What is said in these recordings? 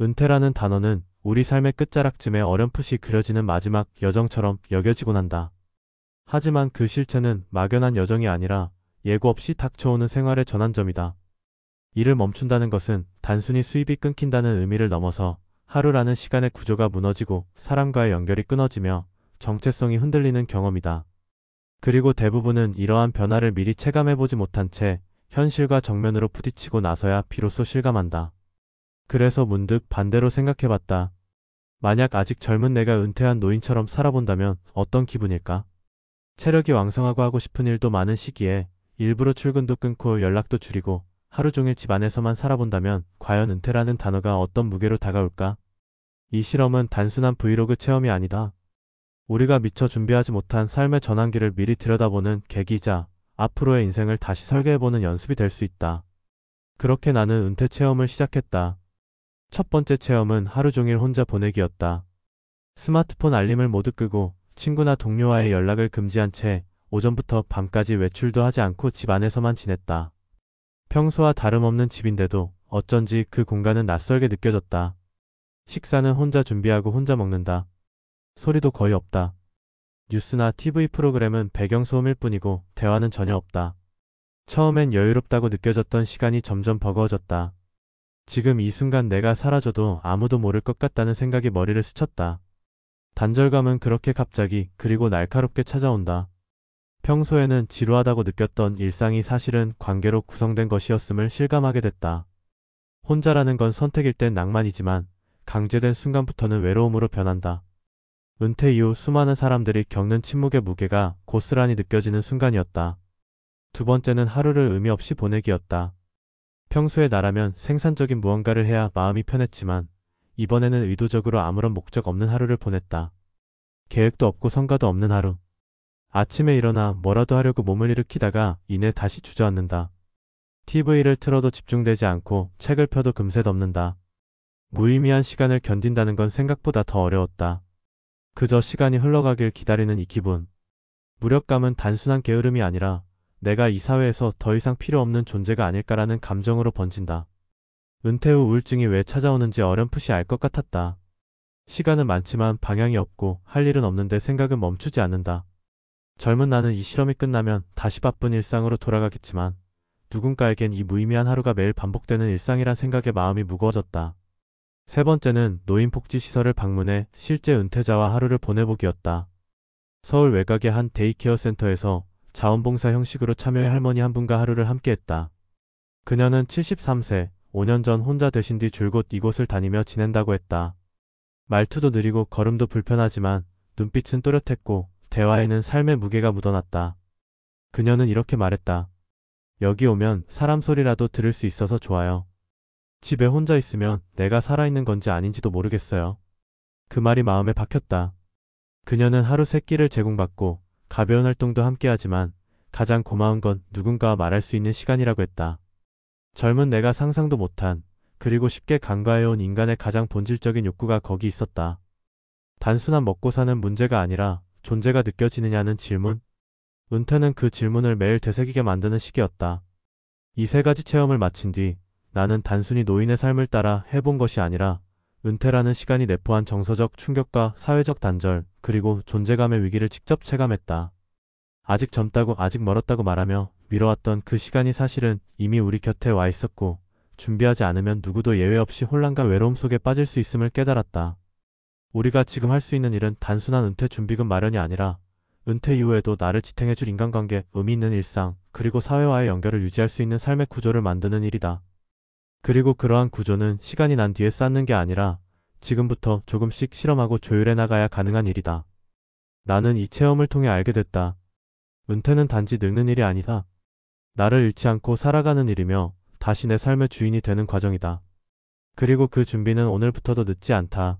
은퇴라는 단어는 우리 삶의 끝자락쯤에 어렴풋이 그려지는 마지막 여정처럼 여겨지곤 한다. 하지만 그 실체는 막연한 여정이 아니라 예고 없이 닥쳐오는 생활의 전환점이다. 일을 멈춘다는 것은 단순히 수입이 끊긴다는 의미를 넘어서 하루라는 시간의 구조가 무너지고 사람과의 연결이 끊어지며 정체성이 흔들리는 경험이다. 그리고 대부분은 이러한 변화를 미리 체감해보지 못한 채 현실과 정면으로 부딪히고 나서야 비로소 실감한다. 그래서 문득 반대로 생각해봤다. 만약 아직 젊은 내가 은퇴한 노인처럼 살아본다면 어떤 기분일까? 체력이 왕성하고 하고 싶은 일도 많은 시기에 일부러 출근도 끊고 연락도 줄이고 하루 종일 집 안에서만 살아본다면 과연 은퇴라는 단어가 어떤 무게로 다가올까? 이 실험은 단순한 브이로그 체험이 아니다. 우리가 미처 준비하지 못한 삶의 전환기를 미리 들여다보는 계기이자 앞으로의 인생을 다시 설계해보는 연습이 될 수 있다. 그렇게 나는 은퇴 체험을 시작했다. 첫 번째 체험은 하루 종일 혼자 보내기였다. 스마트폰 알림을 모두 끄고 친구나 동료와의 연락을 금지한 채 오전부터 밤까지 외출도 하지 않고 집 안에서만 지냈다. 평소와 다름없는 집인데도 어쩐지 그 공간은 낯설게 느껴졌다. 식사는 혼자 준비하고 혼자 먹는다. 소리도 거의 없다. 뉴스나 TV 프로그램은 배경소음일 뿐이고 대화는 전혀 없다. 처음엔 여유롭다고 느껴졌던 시간이 점점 버거워졌다. 지금 이 순간 내가 사라져도 아무도 모를 것 같다는 생각이 머리를 스쳤다. 단절감은 그렇게 갑자기 그리고 날카롭게 찾아온다. 평소에는 지루하다고 느꼈던 일상이 사실은 관계로 구성된 것이었음을 실감하게 됐다. 혼자라는 건 선택일 땐 낭만이지만 강제된 순간부터는 외로움으로 변한다. 은퇴 이후 수많은 사람들이 겪는 침묵의 무게가 고스란히 느껴지는 순간이었다. 두 번째는 하루를 의미 없이 보내기였다. 평소에 나라면 생산적인 무언가를 해야 마음이 편했지만 이번에는 의도적으로 아무런 목적 없는 하루를 보냈다. 계획도 없고 성과도 없는 하루. 아침에 일어나 뭐라도 하려고 몸을 일으키다가 이내 다시 주저앉는다. TV를 틀어도 집중되지 않고 책을 펴도 금세 덮는다. 무의미한 시간을 견딘다는 건 생각보다 더 어려웠다. 그저 시간이 흘러가길 기다리는 이 기분. 무력감은 단순한 게으름이 아니라 내가 이 사회에서 더 이상 필요 없는 존재가 아닐까라는 감정으로 번진다. 은퇴 후 우울증이 왜 찾아오는지 어렴풋이 알 것 같았다. 시간은 많지만 방향이 없고 할 일은 없는데 생각은 멈추지 않는다. 젊은 나는 이 실험이 끝나면 다시 바쁜 일상으로 돌아가겠지만 누군가에겐 이 무의미한 하루가 매일 반복되는 일상이란 생각에 마음이 무거워졌다. 세 번째는 노인복지시설을 방문해 실제 은퇴자와 하루를 보내보기였다. 서울 외곽의 한 데이케어 센터에서 자원봉사 형식으로 참여해 할머니 한 분과 하루를 함께했다. 그녀는 73세, 5년 전 혼자 되신 뒤 줄곧 이곳을 다니며 지낸다고 했다. 말투도 느리고 걸음도 불편하지만 눈빛은 또렷했고 대화에는 삶의 무게가 묻어났다. 그녀는 이렇게 말했다. 여기 오면 사람 소리라도 들을 수 있어서 좋아요. 집에 혼자 있으면 내가 살아있는 건지 아닌지도 모르겠어요. 그 말이 마음에 박혔다. 그녀는 하루 3끼를 제공받고 가벼운 활동도 함께하지만 가장 고마운 건 누군가와 말할 수 있는 시간이라고 했다. 젊은 내가 상상도 못한 그리고 쉽게 간과해온 인간의 가장 본질적인 욕구가 거기 있었다. 단순한 먹고 사는 문제가 아니라 존재가 느껴지느냐는 질문? 은퇴는 그 질문을 매일 되새기게 만드는 시기였다. 이 3가지 체험을 마친 뒤 나는 단순히 노인의 삶을 따라 해본 것이 아니라 은퇴라는 시간이 내포한 정서적 충격과 사회적 단절, 그리고 존재감의 위기를 직접 체감했다. 아직 젊다고 아직 멀었다고 말하며 미뤄왔던 그 시간이 사실은 이미 우리 곁에 와 있었고 준비하지 않으면 누구도 예외 없이 혼란과 외로움 속에 빠질 수 있음을 깨달았다. 우리가 지금 할 수 있는 일은 단순한 은퇴 준비금 마련이 아니라 은퇴 이후에도 나를 지탱해줄 인간관계, 의미 있는 일상, 그리고 사회와의 연결을 유지할 수 있는 삶의 구조를 만드는 일이다. 그리고 그러한 구조는 시간이 난 뒤에 쌓는 게 아니라 지금부터 조금씩 실험하고 조율해 나가야 가능한 일이다. 나는 이 체험을 통해 알게 됐다. 은퇴는 단지 늙는 일이 아니다. 나를 잃지 않고 살아가는 일이며 다시 내 삶의 주인이 되는 과정이다. 그리고 그 준비는 오늘부터도 늦지 않다.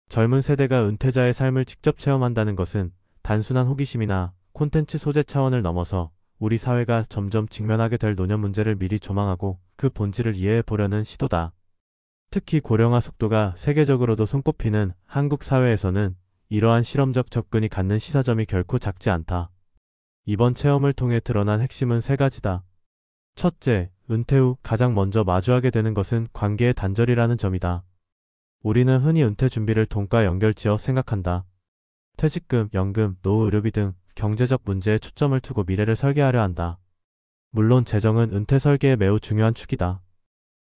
젊은 세대가 은퇴자의 삶을 직접 체험한다는 것은 단순한 호기심이나 콘텐츠 소재 차원을 넘어서 우리 사회가 점점 직면하게 될 노년 문제를 미리 조망하고 그 본질을 이해해 보려는 시도다. 특히 고령화 속도가 세계적으로도 손꼽히는 한국 사회에서는 이러한 실험적 접근이 갖는 시사점이 결코 작지 않다. 이번 체험을 통해 드러난 핵심은 3가지다. 첫째, 은퇴 후 가장 먼저 마주하게 되는 것은 관계의 단절이라는 점이다. 우리는 흔히 은퇴 준비를 돈과 연결지어 생각한다. 퇴직금, 연금, 노후 의료비 등 경제적 문제에 초점을 두고 미래를 설계하려 한다. 물론 재정은 은퇴 설계에 매우 중요한 축이다.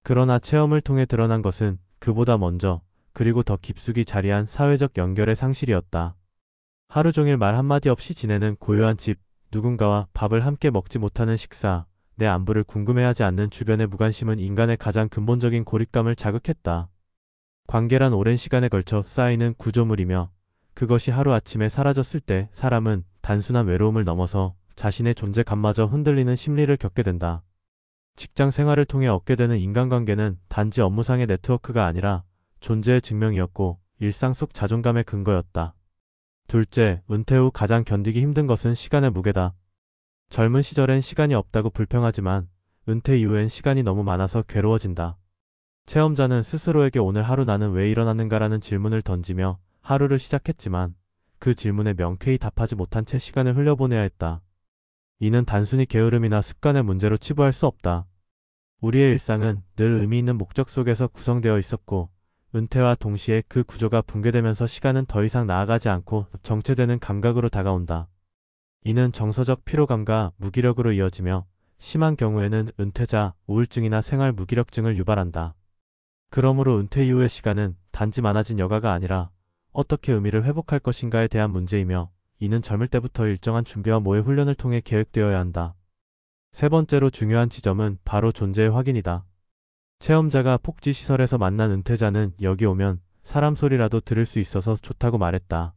그러나 체험을 통해 드러난 것은 그보다 먼저 그리고 더 깊숙이 자리한 사회적 연결의 상실이었다. 하루 종일 말 한마디 없이 지내는 고요한 집, 누군가와 밥을 함께 먹지 못하는 식사, 내 안부를 궁금해하지 않는 주변의 무관심은 인간의 가장 근본적인 고립감을 자극했다. 관계란 오랜 시간에 걸쳐 쌓이는 구조물이며 그것이 하루아침에 사라졌을 때 사람은 단순한 외로움을 넘어서 자신의 존재감마저 흔들리는 심리를 겪게 된다. 직장 생활을 통해 얻게 되는 인간관계는 단지 업무상의 네트워크가 아니라 존재의 증명이었고 일상 속 자존감의 근거였다. 둘째, 은퇴 후 가장 견디기 힘든 것은 시간의 무게다. 젊은 시절엔 시간이 없다고 불평하지만 은퇴 이후엔 시간이 너무 많아서 괴로워진다. 체험자는 스스로에게 오늘 하루 나는 왜 일어났는가라는 질문을 던지며 하루를 시작했지만 그 질문에 명쾌히 답하지 못한 채 시간을 흘려보내야 했다. 이는 단순히 게으름이나 습관의 문제로 치부할 수 없다. 우리의 일상은 늘 의미 있는 목적 속에서 구성되어 있었고 은퇴와 동시에 그 구조가 붕괴되면서 시간은 더 이상 나아가지 않고 정체되는 감각으로 다가온다. 이는 정서적 피로감과 무기력으로 이어지며 심한 경우에는 은퇴자, 우울증이나 생활 무기력증을 유발한다. 그러므로 은퇴 이후의 시간은 단지 많아진 여가가 아니라 어떻게 의미를 회복할 것인가에 대한 문제이며 이는 젊을 때부터 일정한 준비와 모의 훈련을 통해 계획되어야 한다. 세 번째로 중요한 지점은 바로 존재의 확인이다. 체험자가 복지시설에서 만난 은퇴자는 여기 오면 사람 소리라도 들을 수 있어서 좋다고 말했다.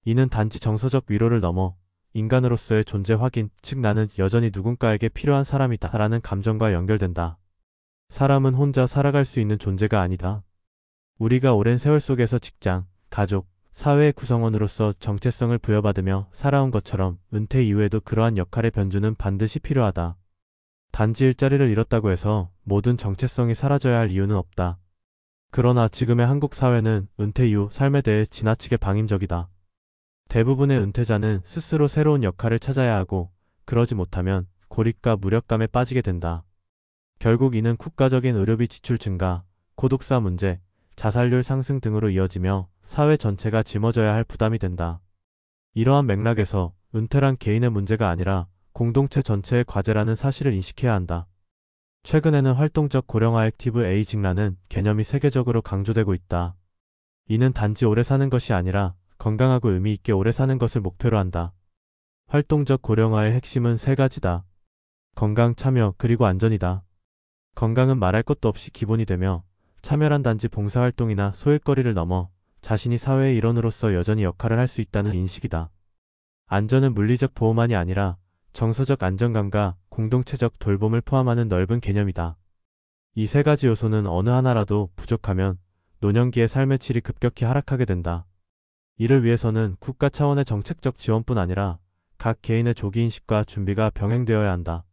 이는 단지 정서적 위로를 넘어 인간으로서의 존재 확인, 즉 나는 여전히 누군가에게 필요한 사람이다 라는 감정과 연결된다. 사람은 혼자 살아갈 수 있는 존재가 아니다. 우리가 오랜 세월 속에서 직장, 가족, 사회의 구성원으로서 정체성을 부여받으며 살아온 것처럼 은퇴 이후에도 그러한 역할의 변주는 반드시 필요하다. 단지 일자리를 잃었다고 해서 모든 정체성이 사라져야 할 이유는 없다. 그러나 지금의 한국 사회는 은퇴 이후 삶에 대해 지나치게 방임적이다. 대부분의 은퇴자는 스스로 새로운 역할을 찾아야 하고 그러지 못하면 고립과 무력감에 빠지게 된다. 결국 이는 국가적인 의료비 지출 증가, 고독사 문제, 자살률 상승 등으로 이어지며 사회 전체가 짊어져야 할 부담이 된다. 이러한 맥락에서 은퇴란 개인의 문제가 아니라 공동체 전체의 과제라는 사실을 인식해야 한다. 최근에는 활동적 고령화 액티브 에이징라는 개념이 세계적으로 강조되고 있다. 이는 단지 오래 사는 것이 아니라 건강하고 의미 있게 오래 사는 것을 목표로 한다. 활동적 고령화의 핵심은 세 가지다. 건강, 참여, 그리고 안전이다. 건강은 말할 것도 없이 기본이 되며 참여란 단지 봉사활동이나 소일거리를 넘어 자신이 사회의 일원으로서 여전히 역할을 할 수 있다는 인식이다. 안전은 물리적 보호만이 아니라 정서적 안정감과 공동체적 돌봄을 포함하는 넓은 개념이다. 이 세 가지 요소는 어느 하나라도 부족하면 노년기의 삶의 질이 급격히 하락하게 된다. 이를 위해서는 국가 차원의 정책적 지원뿐 아니라 각 개인의 조기인식과 준비가 병행되어야 한다.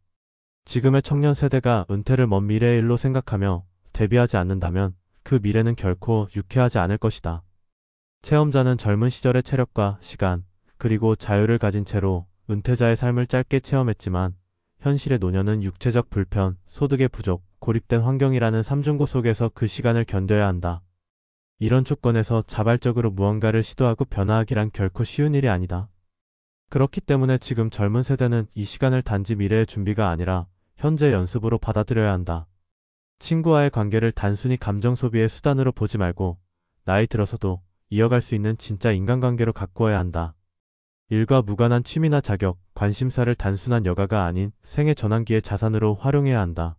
지금의 청년 세대가 은퇴를 먼 미래의 일로 생각하며 대비하지 않는다면 그 미래는 결코 유쾌하지 않을 것이다. 체험자는 젊은 시절의 체력과 시간, 그리고 자유를 가진 채로 은퇴자의 삶을 짧게 체험했지만 현실의 노년은 육체적 불편, 소득의 부족, 고립된 환경이라는 삼중고 속에서 그 시간을 견뎌야 한다. 이런 조건에서 자발적으로 무언가를 시도하고 변화하기란 결코 쉬운 일이 아니다. 그렇기 때문에 지금 젊은 세대는 이 시간을 단지 미래의 준비가 아니라 현재 연습으로 받아들여야 한다. 친구와의 관계를 단순히 감정 소비의 수단으로 보지 말고 나이 들어서도 이어갈 수 있는 진짜 인간관계로 가꾸어야 한다. 일과 무관한 취미나 자격, 관심사를 단순한 여가가 아닌 생애 전환기의 자산으로 활용해야 한다.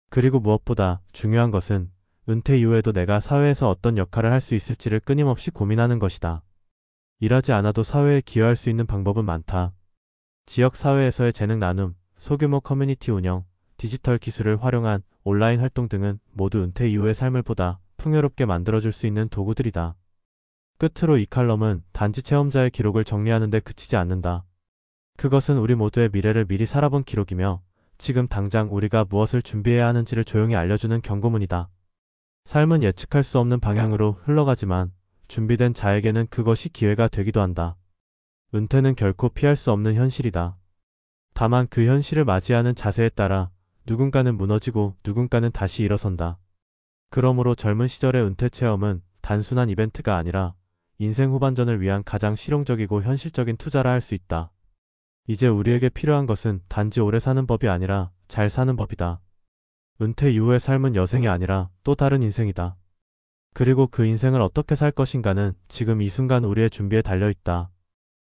그리고 무엇보다 중요한 것은 은퇴 이후에도 내가 사회에서 어떤 역할을 할 수 있을지를 끊임없이 고민하는 것이다. 일하지 않아도 사회에 기여할 수 있는 방법은 많다. 지역 사회에서의 재능 나눔, 소규모 커뮤니티 운영, 디지털 기술을 활용한 온라인 활동 등은 모두 은퇴 이후의 삶을 보다 풍요롭게 만들어줄 수 있는 도구들이다. 끝으로 이 칼럼은 단지 체험자의 기록을 정리하는 데 그치지 않는다. 그것은 우리 모두의 미래를 미리 살아본 기록이며 지금 당장 우리가 무엇을 준비해야 하는지를 조용히 알려주는 경고문이다. 삶은 예측할 수 없는 방향으로 흘러가지만 준비된 자에게는 그것이 기회가 되기도 한다. 은퇴는 결코 피할 수 없는 현실이다. 다만 그 현실을 맞이하는 자세에 따라 누군가는 무너지고 누군가는 다시 일어선다. 그러므로 젊은 시절의 은퇴 체험은 단순한 이벤트가 아니라 인생 후반전을 위한 가장 실용적이고 현실적인 투자라 할 수 있다. 이제 우리에게 필요한 것은 단지 오래 사는 법이 아니라 잘 사는 법이다. 은퇴 이후의 삶은 여생이 아니라 또 다른 인생이다. 그리고 그 인생을 어떻게 살 것인가는 지금 이 순간 우리의 준비에 달려 있다.